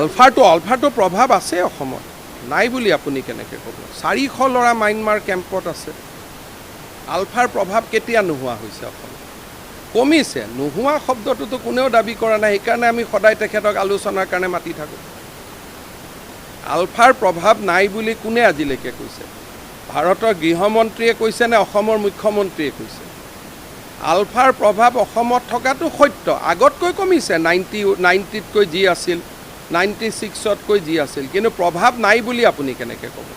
আলফাৰটো প্ৰভাৱ আছে অসমত, নাই বুলি আপুনি কেনেকৈ ক'ব? 400 ল'ৰা ম্যানমাৰ কেম্পত আছে। আলফাৰ প্ৰভাৱ কেতিয়া নোহোৱা হৈছে অসমত? কমিছে। নোহোৱা শব্দটোতো কোনেও দাবী কৰা নাই, সেইকাৰণে আমি সদায় তেখেতক আলোচনাৰ কাৰণে মাতি থাকোঁ। আলফাৰ প্ৰভাৱ নাই বুলি কোনে আজিলৈকে কৈছে? ভাৰতৰ গৃহমন্ত্ৰীয়ে কৈছে নে অসমৰ মুখ্যমন্ত্ৰীয়ে কৈছে? আলফাৰ প্ৰভাৱ অসমত থকাটো সত্য, আগতকৈ কমিছে। 90তকৈ যি আছিল, 96তকৈ যি আছিল, কিন্তু প্ৰভাৱ নাই বুলি আপুনি কেনেকৈ ক'ব?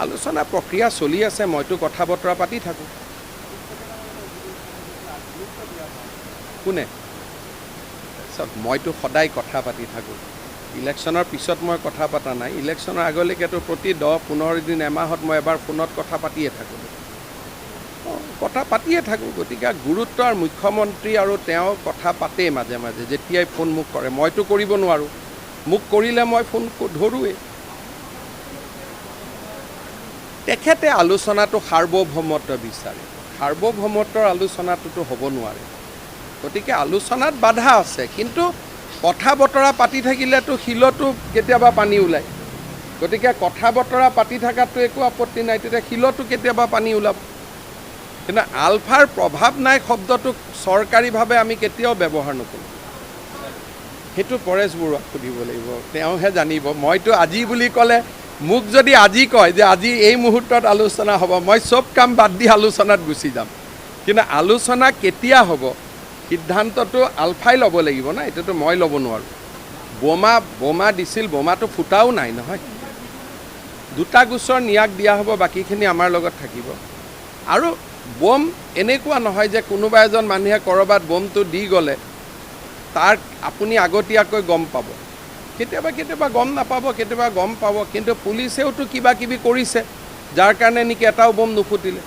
আলোচনা প্ৰক্ৰিয়া চলি আছে, মইতো কথা বতৰা পাতি থাকোঁ। কোনে? মইতো সদায় কথা পাতি থাকোঁ। ইলেকশ্যনৰ পিছত মই কথা পতা নাই, ইলেকশ্যনৰ আগলৈকেতো প্ৰতি 10-15 দিন এমাহত মই এবাৰ ফোনত কথা পাতিয়ে থাকোঁ। কথা পাতিয়ে থাকোঁ। গতিকে গুৰুত্ব আৰু মুখ্যমন্ত্ৰী আৰু তেওঁ কথা পাতেই মাজে মাজে, যেতিয়াই ফোন মোক কৰে। মইতো কৰিব নোৱাৰোঁ, মোক কৰিলে মই ফোন ধৰোঁৱেই। তেখেতে আলোচনাটো সাৰ্বভৌমত্ব বিচাৰে, সাৰ্বভৌমত্বৰ আলোচনাটোতো হ'ব নোৱাৰে। গতিকে আলোচনাত বাধা আছে, কিন্তু কথা বতৰা পাতি থাকিলেতো শিলতো কেতিয়াবা পানী ওলায়। গতিকে কথা বতৰা পাতি থকাটো একো আপত্তি নাই, তেতিয়া শিলতো কেতিয়াবা পানী ওলাব। কিন্তু আলফাৰ প্ৰভাৱ নাই শব্দটোক চৰকাৰীভাৱে আমি কেতিয়াও ব্যৱহাৰ নকৰোঁ। সেইটো পৰেশ বৰুৱাক সুধিব লাগিব, তেওঁহে জানিব। মইতো আজি বুলি ক'লে, মোক যদি আজি কয় যে আজি এই মুহূৰ্তত আলোচনা হ'ব, মই চব কাম বাদ দি আলোচনাত গুচি যাম। কিন্তু আলোচনা কেতিয়া হ'ব সিদ্ধান্তটো আলফাই ল'ব লাগিব না, এইটোতো মই ল'ব নোৱাৰোঁ। বোমা দিছিল, বোমাটো ফুটাও নাই নহয়। 2টা গোচৰ নিয়াক দিয়া হ'ব, বাকীখিনি আমাৰ লগত থাকিব। আৰু বোম এনেকুৱা নহয় যে কোনোবা এজন মানুহে ক'ৰবাত বোমটো দি গ'লে তাৰ আপুনি আগতীয়াকৈ গম পাব। কেতিয়াবা গম নাপাব, কেতিয়াবা গম পাব। কিন্তু পুলিচেওতো কিবা কিবি কৰিছে, যাৰ কাৰণে নেকি এটাও বোম নুফুটিলে।